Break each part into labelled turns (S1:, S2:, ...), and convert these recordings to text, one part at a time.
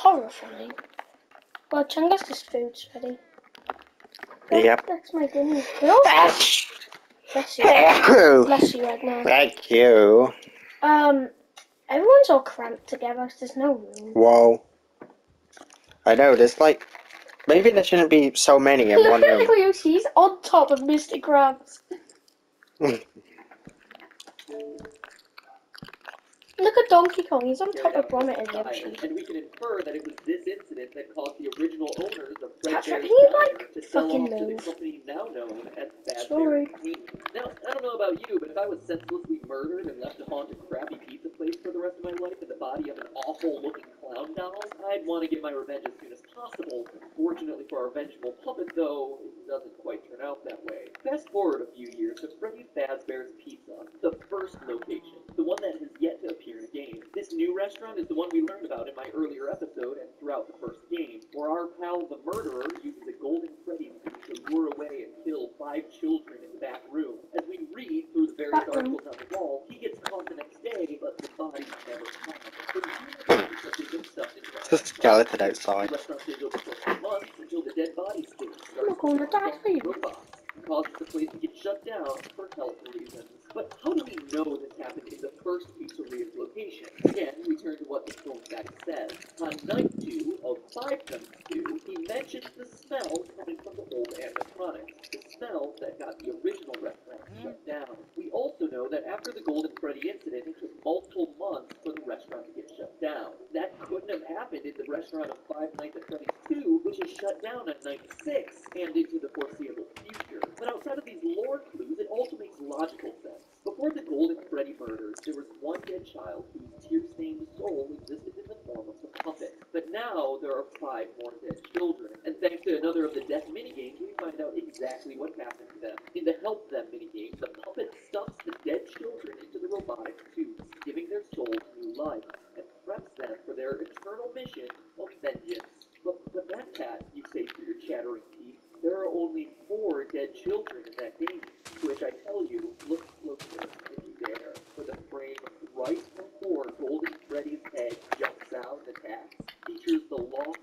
S1: horrifying. Well, Chungus is food's ready.
S2: Yep.
S1: That's my dinner. Bless you. Bless you right now.
S2: Thank you.
S1: Everyone's all cramped together, so there's no room.
S2: Whoa. I know, there's like... Maybe there shouldn't be so many in one
S1: Look at
S2: room.
S1: Leo, he's on top of Mr. Krabs. Look at Donkey Kong, he's on top of Gromit and Yoshi.
S3: And we can infer that it was this incident that caused the original owners of
S1: Catcher,
S3: Fredbear's
S1: can you,
S3: Diner
S1: like,
S3: to sell
S1: fucking
S3: off to the
S1: move?
S3: company now known as
S1: Sorry.
S3: Fazbear's Gaming. Now, I don't know about you, but if I was senselessly murdered and left to haunt a crappy pizza place for the rest of my life in the body of an awful-looking clown doll, I'd want to get my revenge as soon as possible. Fortunately for our vengeful puppet, though, it doesn't quite turn out that way. Fast forward a few years to Freddy Fazbear's Pizza, the first location, the one that has yet to appear in a game. This new restaurant is the one we learned about in my earlier episode and throughout the first game, where our pal the murderer uses a golden Freddy to lure away and kill 5 children in the back room. As we read through the various articles on the wall, he gets caught the next day, but the body's never found.
S2: There's a skeleton outside.
S3: The restaurant stays open for 4 months until the dead body stage
S1: I'm gonna die for you.
S3: robots, causes the place to get shut down for health reasons. But how do we know this happened in the first pizzeria's location? Again, we turn to what the film fact says. On night 2 of Five Nights 2, he mentions the smell coming from the old animatronics, the smell that got the original restaurant shut down. We also know that after the Golden Freddy incident, it took multiple months for the restaurant to get shut down. That couldn't have happened in the restaurant of Five Nights at Freddy's 2, which is shut down on night 6 and into the foreseeable future. But outside of these lore clues, it also makes logical sense. Before the Golden Freddy murders, there was one dead child whose tear-stained soul existed in the form of a puppet. But now there are 5 more dead children, and thanks to another of the death minigames, we find out exactly what happened to them. In the Help Them minigame, the puppet stuffs the dead children into the robotic tubes, giving their souls new life, and preps them for their eternal mission of vengeance. But that cat, you say through your chattering teeth, there are only 4 dead children in that game, to which I tell you, look closer if you dare, for the frame right before Golden Freddy's head jumps out and attacks features the lost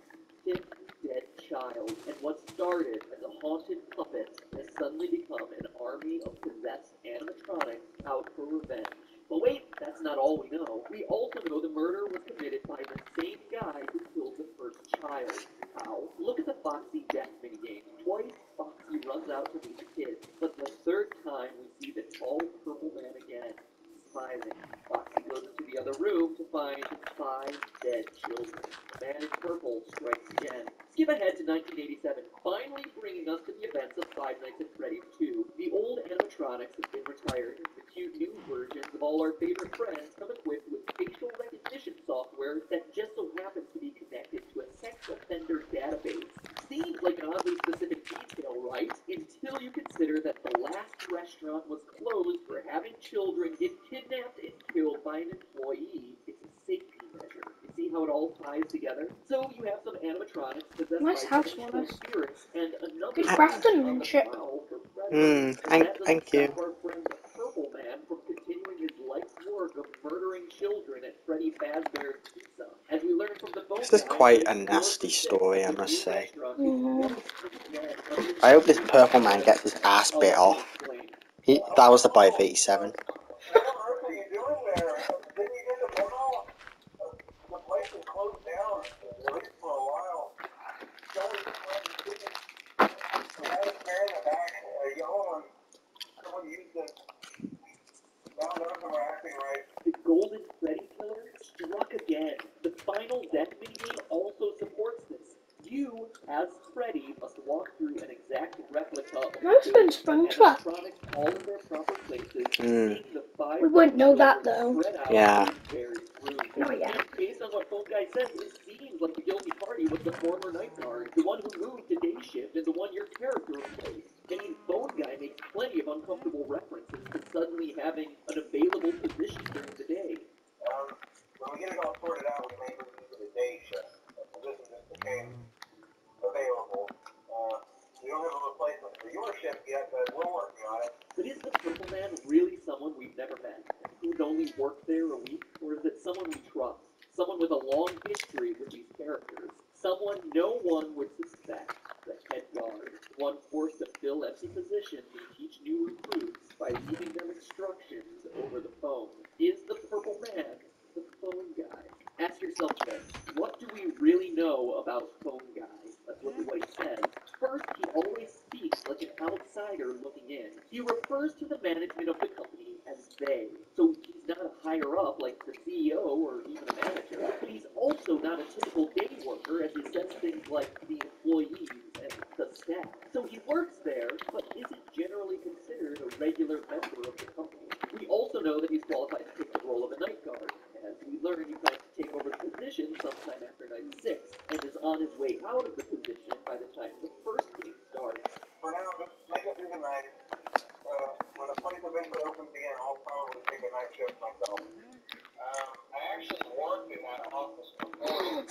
S3: 5th dead child, and what started as a haunted puppet has suddenly become an army of possessed animatronics out for revenge. But wait, that's not all we know. We also know the murder was committed by the same guy who killed the first child. How? Look at the Foxy death minigame. Twice, Foxy runs out to meet the kids, but the 3rd time we see the tall purple man again, smiling. Foxy goes into the other room to find 5 dead children. The man in purple strikes again. Skip ahead to 1987, finally bringing us to the events of Five Nights at Freddy's 2. The old animatronics have been retired. The cute new versions of all our favorite friends come equipped with facial recognition software that just so happens to be connected to a sex offender database. Seems like an oddly specific detail, right? Until you consider that the last restaurant was closed for having children get kidnapped and killed by an employee. It's a safety measure. You see how it all ties together? So you have some animatronics possessed
S1: Nice
S3: by
S1: house,
S3: vengeful
S1: Wallace.
S3: spirits and another
S1: Good craftsmanship.
S2: Thank you.
S3: Our friend the Purple Man from continuing his life's work of murdering children at Freddy Fazbear's Pizza. As we learn from the phone
S2: This is
S3: guy,
S2: quite a nasty story, I must say.
S1: Mhm.
S2: I hope this purple man gets his ass bit off. That was the bite of 87.
S3: The Golden Freddy Killer struck again. The final death minigame also supports this. You, as Freddy, must walk through an exact replica of
S1: That's been Springtrap.
S3: animatronics all in their proper places,
S2: Mm.
S3: seeing the 5
S1: We wouldn't know that,
S3: children
S1: though.
S3: spread out
S2: Yeah.
S3: in various rooms.
S1: Oh, yeah.
S3: And based on what Phone Guy says, it seems like the guilty party was the former night guard, the one who moved to day shift and the one your character replaced. I mean, Phone Guy makes plenty of uncomfortable references to suddenly having an available position during the day.
S4: When we get it all sorted out, we may move into the day shift. The position just became available. We don't have a replacement for your shift yet, but we're working on it.
S3: But is the Purple Man really someone we've never met, who's only worked there a week, or is it someone we trust? Someone with a long history with these characters? Someone no one would suspect, the head guard, one forced to fill empty positions and teach new recruits by leaving them instructions over the phone. Is the Purple Man the phone guy? Ask yourself this, what do we really know about phone guy? Let's look at what he says. First, he always speaks like an outsider looking in. He refers to the management of the company as they. So he's not a higher up like the CEO or even a manager, but he's also not a typical day worker as he says things like the employees and the staff. So he works there, but isn't generally considered a regular member of the company. We also know that he's qualified to take the role of a night guard. As we learn, he plans to take over the position sometime after night 6, and is on his way out of the position by the time the first game starts.
S4: For now, just make it through the night. When the place eventually opens again, I'll probably take a night shift myself. I actually worked in that office before.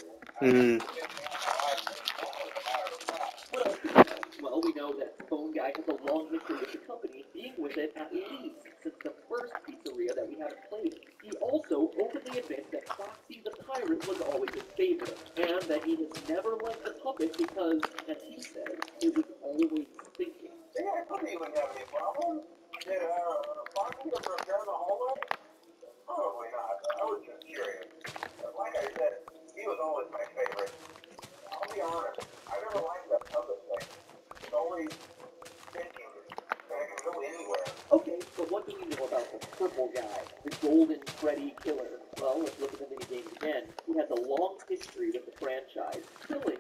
S3: What else do we know? Well, we know that Phone Guy has a long history with the company, being with it at least since the first pizzeria that we haven't played. He also openly admits that Foxy the Pirate was always his favorite, and that he has never liked the puppet because, as he said, it was always thinking.
S4: Yeah, I thought he wouldn't have any problem. Did Foxy ever repair the hallway? Probably not. I was just curious. Like I said, he was always my favorite. I'll be honest, I never liked that puppet thing. It's always thinking, and it can go anywhere.
S3: Okay, but what do we know about the Purple Guy, the Golden Freddy Killer? Well, let's look at the minigame again. He has a long history with the franchise, killing